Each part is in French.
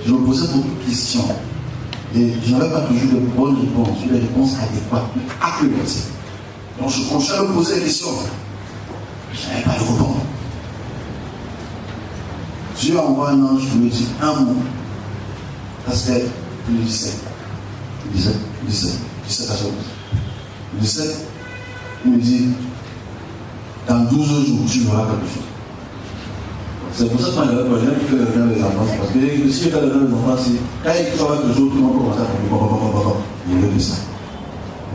je me posais beaucoup de questions. Et je n'avais pas toujours de bonnes réponses, des réponses adéquates, accurate. Donc je continuais à me poser des questions. Je n'avais pas de réponse. Dieu envoie un ange qui me dit un mot. Ça c'était le 17. 17 à 17. Le 17, il me dit, dans 12 jours, tu verras quelque chose. C'est pour ça que quand il y a un qui fait le rêve des enfants, parce que si il fait le rêve des enfants, c'est quand il travaille quelque chose, tout le monde commence à faire il veut que ça.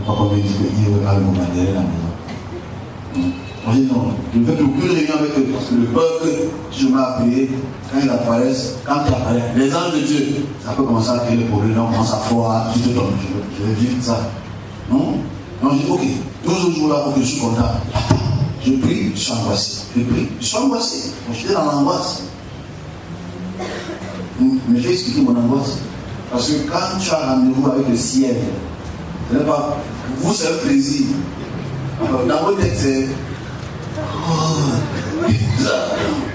Papa me dit qu'il veut pas le moment derrière la maison. On dit non, je ne fais plus aucune réunion avec eux, parce que le peuple, si je m'ai appelé, quand ils apparaissent, quand ils apparaissent, les anges de Dieu, ça peut commencer à créer des problèmes, on commence à voir, tu te donnes, je vais vivre ça. Non? Donc je dis, ok, 12 jours là, ok, je suis content. Je prie, je suis angoissé. Je prie, je suis angoissé. Donc j'étais dans l'angoisse. Mais je vais expliquer mon angoisse. Parce que quand tu as rendez-vous avec le ciel, ce n'est pas, vous c'est un plaisir. Dans votre tête, c'est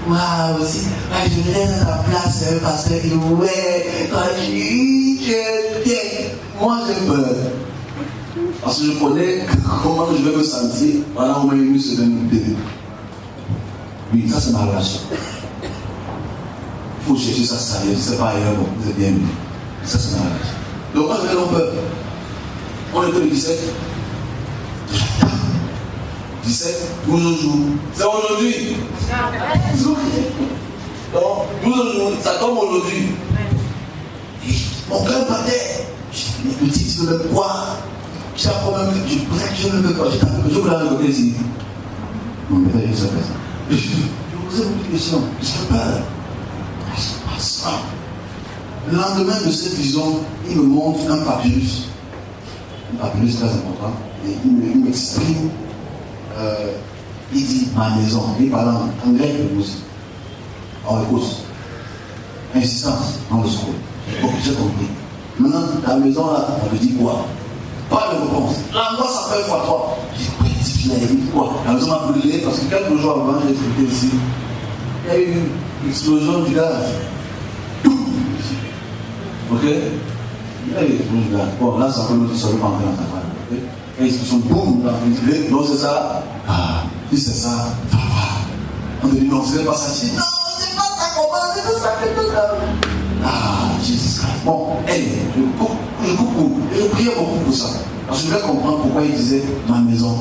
waouh, aussi, je me laisse à la place, parce que ouais, quand moi j'ai peur. Parce que je connais comment je vais me sentir pendant au moins une semaine de oui, ça c'est ma relation. Il faut chercher ça, ça vient, c'est pas ailleurs, bon, vous êtes bien mis. Ça c'est ma relation. Donc moi j'avais peur. On était le 17. 17, 12 jours. C'est aujourd'hui. Donc, 12 jours, ça tombe aujourd'hui. Et mon cœur battait. Je me dis, tu veux quoi? Je ne veux pas. Je voulais aller au plaisir. Non, mais d'ailleurs, ça fait ça. Je me posais beaucoup de questions. J'ai peur. C'est pas ça. Le lendemain de cette vision, il me montre un papyrus. Un papyrus très important. Et il m'exprime. Il dit ma maison. Il parle en grec aussi. En écosse. Insistance dans le scroll. J'ai compris. Maintenant, la maison là, on me dit quoi? Pas de réponse. L'angoisse s'appelle fois 3. J'ai dit quoi? La maison m'a brûlé parce que quelques jours avant, j'ai expliqué ici. Il y a eu une explosion du gaz. Tout. Ok? Il y a eu une explosion du gaz. Bon, là, ça peut nous sauver pas entrer dans sa famille. Ok? Et ils sont boum, non, c'est ça. Ah, si c'est ça, ça va. On dit non, c'est pas ça. Je dis non, c'est pas ça, comment, c'est pas ça, c'est pas ça. Ah, Jésus Christ. Bon, je coupe, et je priais beaucoup pour ça. Parce que je voulais comprendre pourquoi il disait ma maison.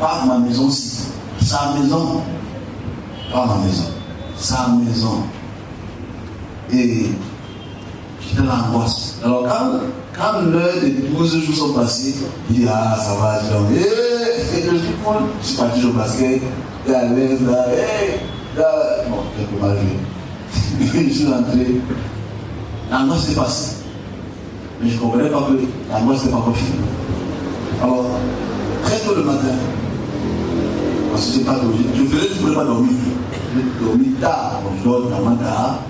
Pas ma maison, si. Sa maison. Pas ma maison. Sa maison. Et j'étais dans l'angoisse. Alors, quand l'heure des 12 jours sont passés, il dit ah, ça va, je suis parti au basket, il est à l'aise là, bon, j'ai pas mal joué. Je suis rentré, l'angoisse est passée. Mais je ne comprenais pas que l'angoisse n'est pas encore finie. Alors, très tôt le matin, parce que je n'ai pas dormi, je ne voulais pas dormir. Je dormis tard, je dors normalement tard.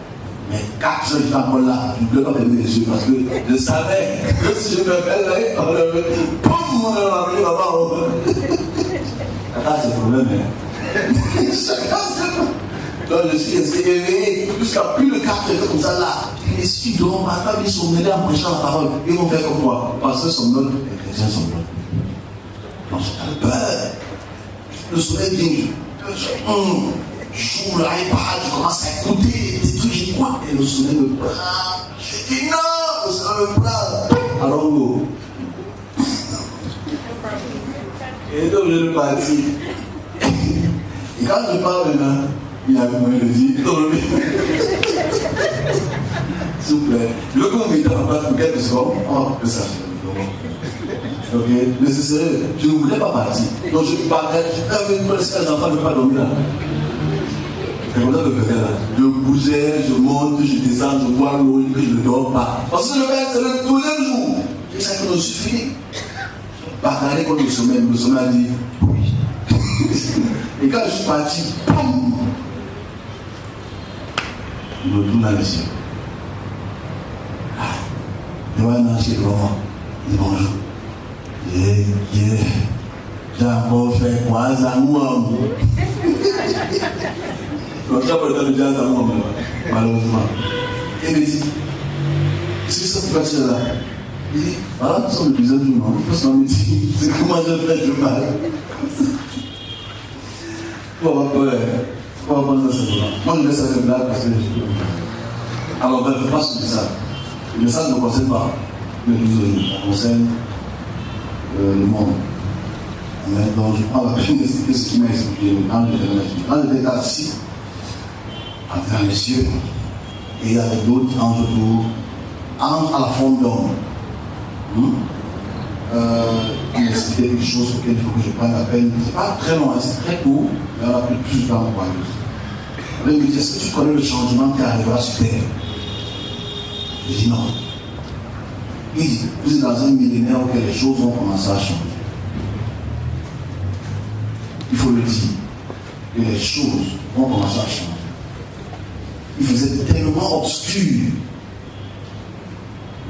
Mais 4 heures, j'étais encore là. Je ne voulais pas fermer les yeux parce que je savais que si je me fais poum, on va arriver là-bas. Chacun ses problèmes, Chacun ses problèmes. Donc je suis resté éveillé jusqu'à plus de 4 heures comme ça là. Et si tu dors, ma femme, ils sont mêlés en prêchant la parole. Ils vont faire comme moi. Parce que sont bonnes, les chrétiens sont bonnes. Donc j'avais peur. Le soleil vient. J'ouvre l'iPad, je commence à écouter des trucs, j'ai quoi? Et le soleil me prend. Je dis non, le soleil me prend. Alors go. Et donc je suis parti. Et quand je parle maintenant, il a vu moi, il me dit, dormez. S'il vous plaît. Je veux qu'on mette en place pour quelques secondes. Oh, que ça fait. Ok, mais c'est sérieux. Je ne voulais pas partir. Donc je parlais, je fais une bonne escale d'enfants, je ne veux pas dormir là. C'est comme ça que je faisais là. Je bougeais, je monte, je descends, je bois l'eau, et je ne dors pas. Parce que c'est le 12e jour. Et ça que je suis fini. Bagarrer contre le sommeil a dit oui. Et quand je suis parti, boum, je me tourne dans les yeux. Je vois un ange qui est devant moi. Il dit bonjour. J'ai encore fait quoi, Zamouam? Donc, tu as pas le temps de dire Zamouam, malheureusement. Et il me dit, c'est ça pourquoi tu es là. Il dit, voilà, nous sommes le deuxième jour, non? Parce qu'on me dit, c'est comment je fais le mal. Faut avoir peur. Faut avoir peur de ça. Moi, je laisse avec blague parce que je... Alors, bref, je passe sur ça. Le message ne concerne pas le 12 jours, ça concerne le monde. Mais donc, je prends la peine d'expliquer ce qui m'a expliqué l'ange de l'éternel. L'ange était assis dans les cieux et il y avait d'autres anges autour, anges à la forme d'homme. Il expliquait quelque chose auquel il faut que je prenne la peine. C'est pas très long, c'est très court, mais on a pris plus de temps pour aller. Il me dit, est-ce que tu connais le changement qui arrivera sur Terre? Je dis non. Il dit, vous êtes dans un millénaire où les choses vont commencer à changer. Il faut le dire, que les choses vont commencer à changer. Il faisait tellement obscur,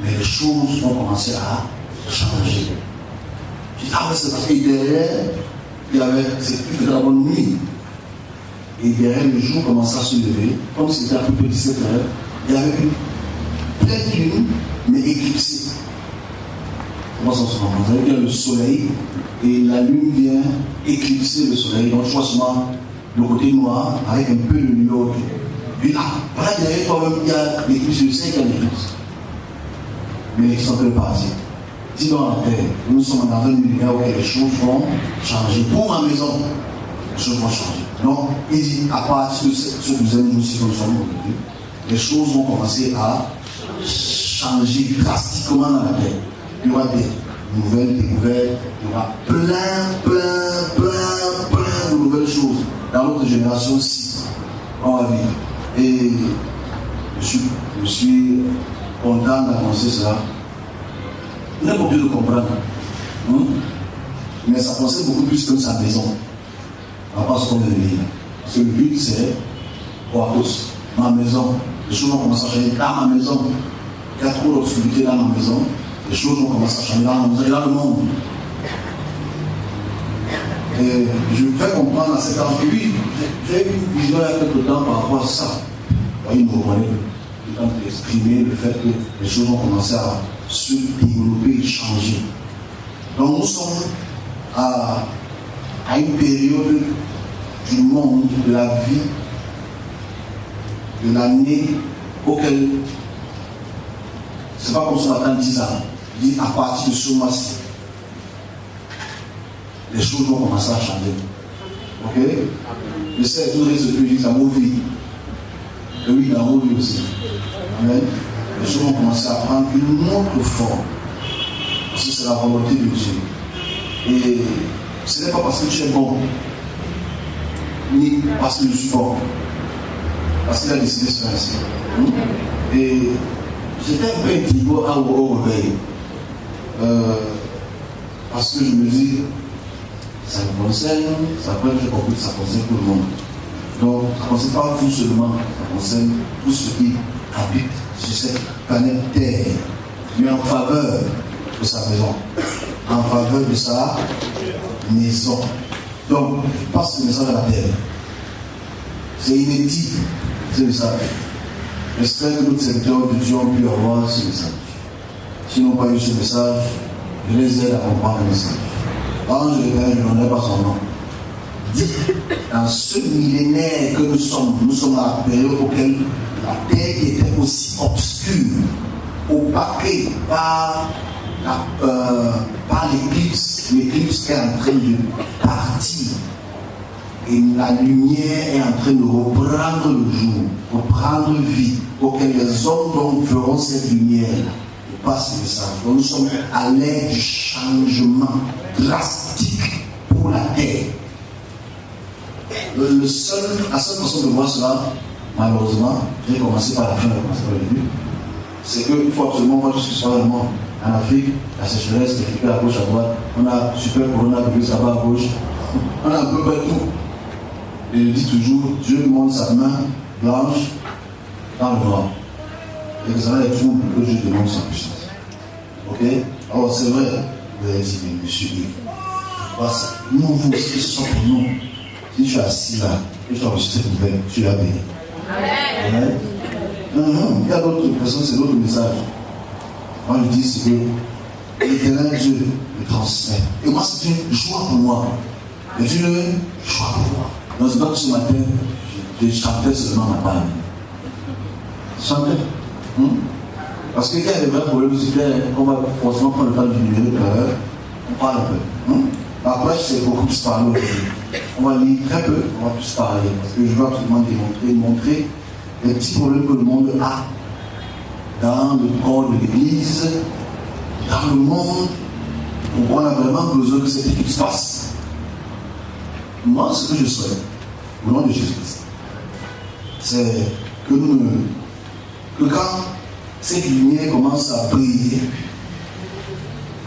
mais les choses vont commencer à changer. Je dis, ah, c'est parce que derrière, il y avait, c'était la bonne nuit. Et derrière, le jour commençait à se lever, comme si c'était à peu près 17 heures, il y avait une pleine lune, mais éclipsée. Comment ça se passe? Vous avez bien le soleil, et la lune vient éclipser le soleil, donc tu vois seulement le côté noir, avec un peu de lumière. Puis là, voilà, derrière toi-même, il y a l'éclipse, je sais qu'il y a l'éclipse. Mais l'éclipse en fait partie. Si dans la terre, nous sommes dans un millénaire où les choses vont changer. Pour ma maison, les choses vont changer. Donc, il dit, à partir de ce deuxième jour-ci que nous sommes aujourd'hui, les choses vont commencer à changer drastiquement dans la terre. Il y aura des nouvelles découvertes, il y aura plein de nouvelles choses. Dans notre génération aussi, on va vivre. Et je suis content d'annoncer cela. Il n'est pas obligé de comprendre. Mais ça concerne beaucoup plus que sa maison. On va pas ce qu'on vient de dire. Parce que le but, c'est pour cause. Ma maison, les choses vont commencer à changer dans ma maison. Il y a trop d'obscurité dans ma maison. Les choses vont commencer à changer dans ma maison et dans le monde. Et je fais comprendre à cet âge que oui, j'ai eu une vision il y a quelque temps par rapport à ça. Il me reconnaît, il tente d'exprimer le fait que les choses vont commencer à se développer et changer. Donc nous sommes à une période du monde, de la vie, de l'année auquel c'est pas comme si on attend 10 ans. Il dit à partir de ce mois-ci, les choses vont commencer à changer. Ok? Je sais, tout le reste de Dieu, ça m'a vie. Et oui, dans vos vies aussi. Amen. Les choses vont commencer à prendre une autre forme. Parce que c'est la volonté de Dieu. Et ce n'est pas parce que tu es bon, ni parce que je suis bon. Parce qu'il a décidé de se faire ainsi. Et j'étais un peu intrigué au réveil. Parce que je me dis, ça me concerne, ça peut être compris, ça concerne tout le monde. Donc, ça ne concerne pas vous seulement, ça concerne tous ceux qui habitent sur cette planète Terre, mais en faveur de sa maison, en faveur de sa maison. Donc, je passe le message à la terre. C'est inédit, ce message. J'espère que d'autres secteurs de Dieu ont pu avoir ce message. S'ils n'ont pas eu ce message, je les aide à comprendre le message. Ange de l'éternel, je n'en ai pas son nom. Dans ce millénaire que nous sommes à la période auquel la terre était aussi obscure, opaquée par l'éclipse qui est en train de partir. Et la lumière est en train de reprendre le jour, reprendre vie, pour que les hommes donc verront cette lumière. Je passe le message. Donc nous sommes à l'ère du changement drastique pour la terre. La seule façon de voir cela, malheureusement, j'ai commencé par la fin, j'ai commencé par le début, c'est qu'il faut absolument voir tout ce qui se passe vraiment en Afrique, la sécheresse, les flics à gauche, à droite, on a super coronavirus là-bas à gauche, on a un peu partout. Et je dis toujours, Dieu montre sa main blanche dans le noir. Et que ça va être tout pour que Dieu démontre sa puissance. Ok? Alors c'est vrai, vous avez dit, mais monsieur Yves, nous, vous aussi, ce sont pour nous. Si tu es assis là, et tu as reçu cette nouvelle, tu l'as béni. Amen. Il y a d'autres personnes, c'est d'autres messages. Moi je dis, c'est que l'éternel Dieu me transmet. Et moi, c'est une joie pour moi. C'est une joie pour moi. Donc ce matin, je chantais seulement ma panne. Chantais. Parce qu'il y a des vrais problèmes, c'est qu'on va forcément prendre le temps de diminuer le cœur. On parle un peu. Après, c'est beaucoup plus parler aujourd'hui. On va lire très peu, on va plus parler. Parce que je veux absolument montrer les petits problèmes que le monde a dans le corps de l'Église, dans le monde. Donc on a vraiment besoin que cette équipe se passe. Moi, ce que je souhaite, au nom de Jésus-Christ, c'est que quand cette lumière commence à briller,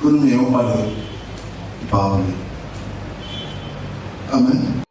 que nous n'ayons pas de parler. Amen.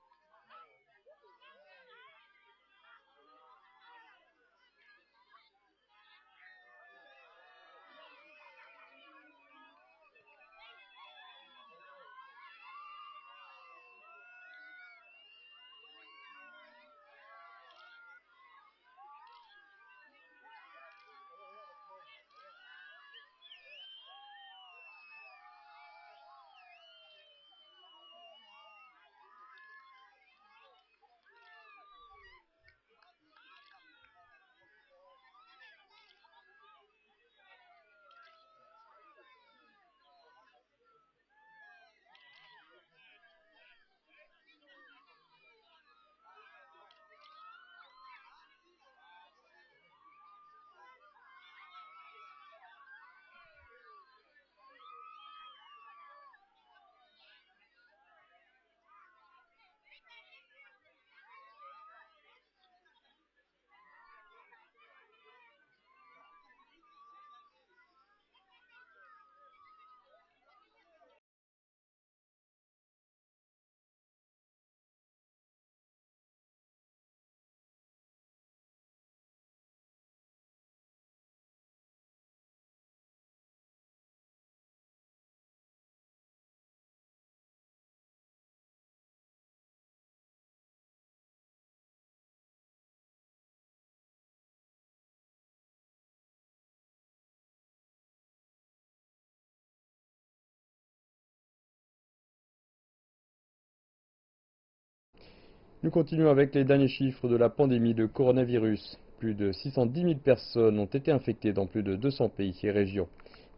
Nous continuons avec les derniers chiffres de la pandémie de coronavirus. Plus de 610 000 personnes ont été infectées dans plus de 200 pays et régions.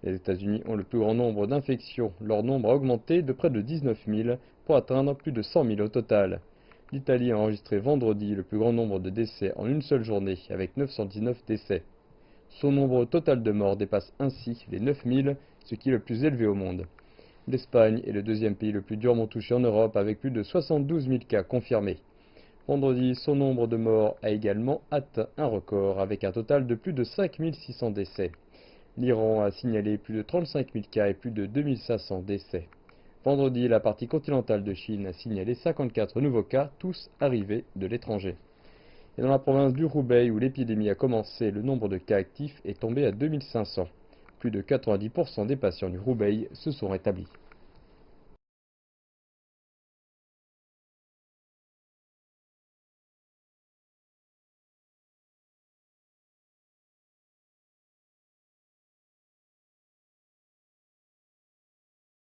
Les États-Unis ont le plus grand nombre d'infections. Leur nombre a augmenté de près de 19 000 pour atteindre plus de 100 000 au total. L'Italie a enregistré vendredi le plus grand nombre de décès en une seule journée, avec 919 décès. Son nombre total de morts dépasse ainsi les 9 000, ce qui est le plus élevé au monde. L'Espagne est le deuxième pays le plus durement touché en Europe, avec plus de 72 000 cas confirmés. Vendredi, son nombre de morts a également atteint un record, avec un total de plus de 5 600 décès. L'Iran a signalé plus de 35 000 cas et plus de 2 500 décès. Vendredi, la partie continentale de Chine a signalé 54 nouveaux cas, tous arrivés de l'étranger. Et dans la province du Roubaix, où l'épidémie a commencé, le nombre de cas actifs est tombé à 2500. Plus de 90% des patients du Roubaix se sont rétablis.